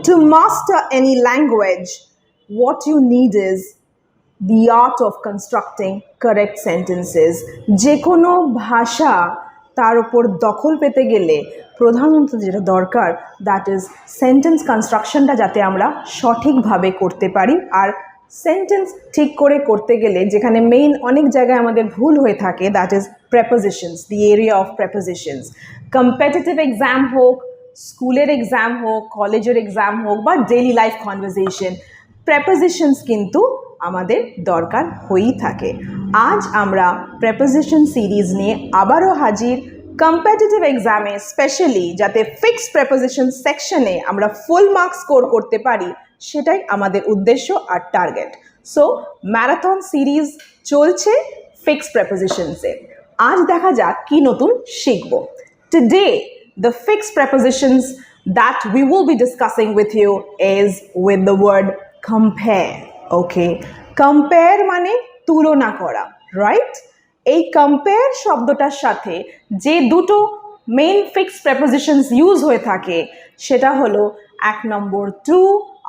To master any language, what you need is the art of constructing correct sentences. যে কোনো ভাষা তার উপর দখল পেতে গেলে প্রধানত যেটা দরকার দ্যাট ইজ সেন্টেন্স কনস্ট্রাকশনটা যাতে আমরা সঠিকভাবে করতে পারি। আর সেন্টেন্স ঠিক করে করতে গেলে যেখানে মেইন অনেক জায়গায় আমাদের ভুল হয়ে থাকে that is prepositions, the area of prepositions. Competitive exam হোক, স্কুলের এক্সাম হোক, কলেজের এক্সাম হোক বা ডেইলি লাইফ কনভারসেশন, prepositions কিন্তু আমাদের দরকার হয়েই থাকে। আজ আমরা preposition সিরিজ নিয়ে আবারও হাজির। কম্পিটিটিভ এক্সামে স্পেশালি যাতে ফিক্সড preposition সেকশনে আমরা ফুল মার্কস স্কোর করতে পারি সেটাই আমাদের উদ্দেশ্য আর টার্গেট। সো ম্যারাথন সিরিজ চলছে ফিক্সড prepositions-এ। আজ দেখা যাক কি নতুন শিখব। Today the fixed prepositions that we will be discussing with you is with the word compare. Okay, compare মানে তুলনা করা, রাইট? এই compare শব্দটার সাথে যে দুটো মেইন ফিক্সড prepositions ইউজ হয়ে থাকে সেটা হলো এক নম্বর to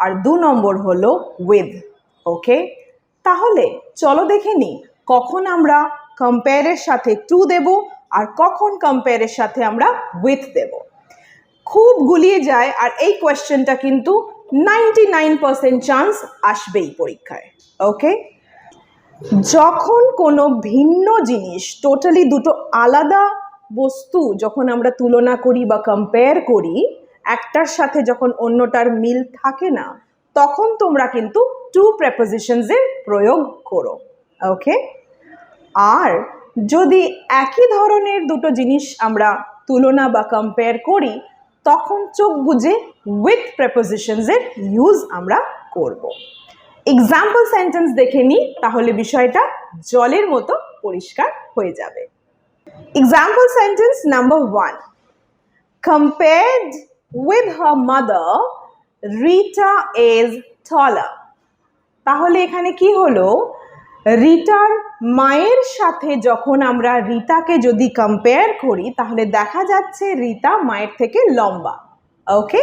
আর দু নম্বর হলো with. ওকে, তাহলে চলো দেখে নিই কখন আমরা compare-এর সাথে to দেব আর কখন compare-এর সাথে আমরা with দেব। খুব গুলিয়ে যায় আর এই কোয়েশ্চেনটা কিন্তু 99% চান্স আসবেই পরীক্ষায়। ওকে, যখন কোনো ভিন্ন জিনিস টোটালি দুটো আলাদা বস্তু যখন আমরা তুলনা করি বা কম্পেয়ার করি একটার সাথে যখন অন্যটার মিল থাকে না তখন তোমরা কিন্তু টু প্রেপোজিশনসের প্রয়োগ করো। ওকে, আর যদি একই ধরনের দুটো জিনিস আমরা তুলনা বা কম্পেয়ার করি তখন চোখ বুঝে উইথ প্রেপোজিশনসের ইউজ আমরা করব। এক্সাম্পল সেন্টেন্স দেখে নিই তাহলে বিষয়টা জলের মতো পরিষ্কার হয়ে যাবে। Example sentence number 1, compared with her mother, Rita is taller. তাহলে এখানে কি হলো, রিটার মায়ের সাথে যখন আমরা রিতাকে যদি কম্পেয়ার করি তাহলে দেখা যাচ্ছে রিতা মায়ের থেকে লম্বা। ওকে,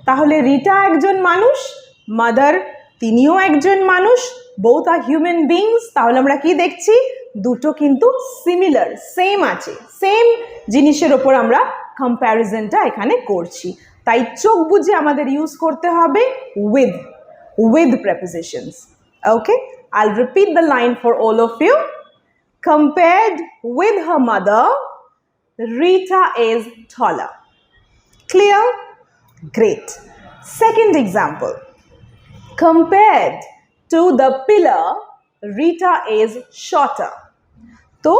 তাহলে রিতা একজন মানুষ, মাদার তিনিও একজন মানুষ, বোথ আর হিউম্যান বিংস। তাহলে আমরা কি দেখছি, দুটো কিন্তু সিমিলার, সেম আছে, সেম জিনিসের ওপর আমরা কম্প্যারিজনটা এখানে করছি। তাই চোখ বুঝে আমাদের ইউজ করতে হবে with prepositions. Okay, I'll repeat the line for all of you. Compared with her mother, Rita is taller. Clear? Great. Second example. Compared to the pillar, Rita is shorter. তো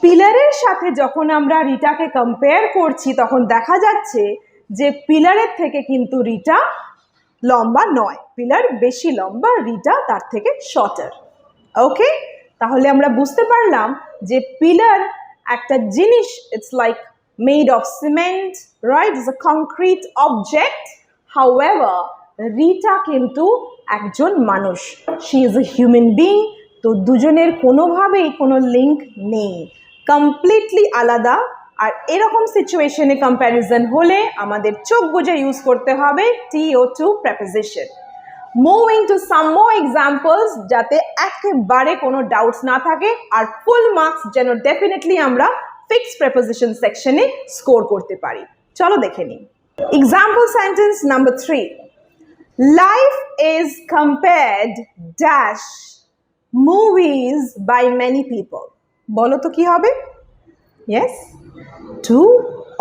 পিলারের সাথে যখন আমরা রিটাকে কম্পেয়ার করছি তখন দেখা যাচ্ছে যে পিলারের থেকে কিন্তু রিটা লম্বা নয়, পিলার বেশি লম্বা, রিটা তার থেকে শর্টার। ওকে, তাহলে আমরা বুঝতে পারলাম যে পিলার একটা জিনিস, it's like made of cement, right? It's a concrete object. However Rita কিন্তু একজন মানুষ, she is a human being. তো দুজনের কোনোভাবেই কোনো লিঙ্ক নেই, কমপ্লিটলি আলাদা। আর এরকম সিচুয়েশনে কম্প্যারিজন হলে আমাদের চোখ বুঝে ইউজ করতে হবে to preposition. Moving to some more examples যাতে একেবারে কোনো ডাউটস না থাকে আর ফুল মার্কস যেন ডেফিনেটলি আমরা ফিক্সড প্রেপোজিশন সেকশনে স্কোর করতে পারি। চলো দেখে নিই। Example sentence number 3, Life is compared dash movies by many people. বলো তো কি হবে? Yes, to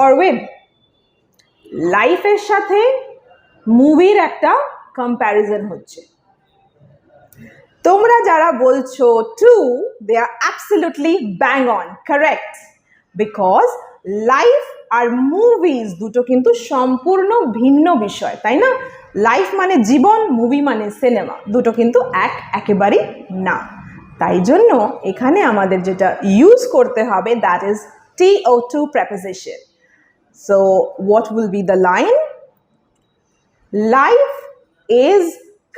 or with. লাইফের সাথে মুভির একটা কম্প্যারিজন হচ্ছে। তোমরা যারা বলছো two, they are absolutely bang on, correct, because life আর মুভিজ দুটো কিন্তু সম্পূর্ণ ভিন্ন বিষয়, তাই না? লাইফ মানে জীবন, মুভি মানে সিনেমা, দুটো কিন্তু একেবারেই না। তাই জন্য এখানে আমাদের যেটা ইউজ করতে হবে that is to preposition. So what will be the line? Life is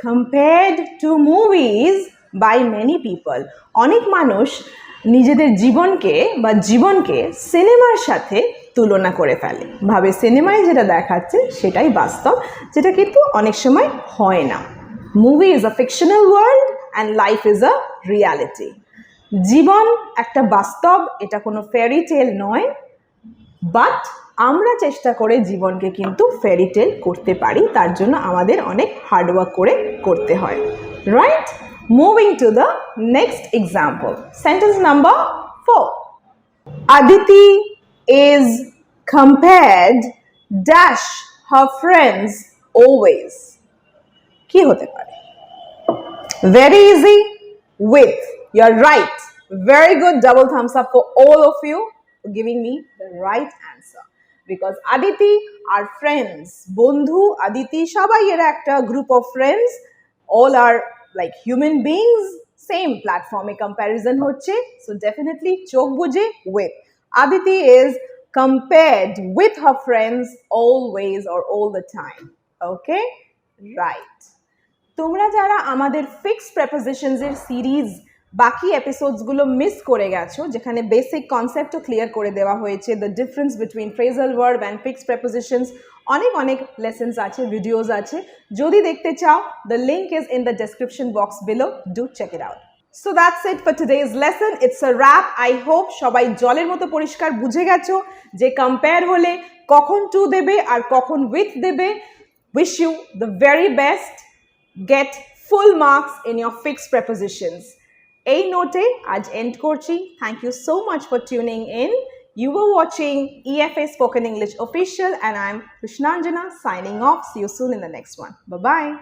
compared to movies by many people. অনেক মানুষ নিজেদের জীবনকে সিনেমার সাথে তুলনা করে ফেলে, ভাবে সিনেমায় যেটা দেখাচ্ছে সেটাই বাস্তব, যেটা কিন্তু অনেক সময় হয় না। Movie is a fictional world and life is a reality. জীবন একটা বাস্তব, এটা কোনো ফেয়ারি টেল নয়, বাট আমরা চেষ্টা করে জীবনকে কিন্তু ফেয়ারি টেল করতে পারি, তার জন্য আমাদের অনেক হার্ডওয়ার্ক করে করতে হয়, right? Moving to the next example, sentence number 4. Aditi is compared dash her friends always. কি হতে পারে? Very easy. With. You're right. Very good. Double thumbs up for all of you for giving me the right answer. Because Aditi are friends. Bondhu, Aditi, সবাই এরা একটা group of friends. All are like human beings. Same platform A comparison হচ্ছে. So definitely চোখ বুজে with. Aditi is compared with her friends always or all the time. Okay? Right. তোমরা যারা আমাদের fixed prepositions এর সিরিজ বাকি এপিসোডসগুলো miss করে গেছো, যেখানে বেসিক কনসেপ্টও ক্লিয়ার করে দেওয়া হয়েছে, the difference between phrasal verb and fixed prepositions, অনেক লেসেন্স আছে, ভিডিওস আছে, যদি দেখতে চাও the link is in the description box below, do check it out. So that's it for today's lesson. It's a wrap. I hope সবাই জলের মতো পরিষ্কার বুঝে গেছো যে কম্পেয়ার হলে কখন টু দেবে আর কখন উইথ দেবে। Wish you the very best. Get full marks in your fixed prepositions. এই নোটে আজ এন্ড করছি। Thank you so much for tuning in. You were watching EFA Spoken English Official and I'm Krishnanjana signing off. See you soon in the next one. Bye-bye.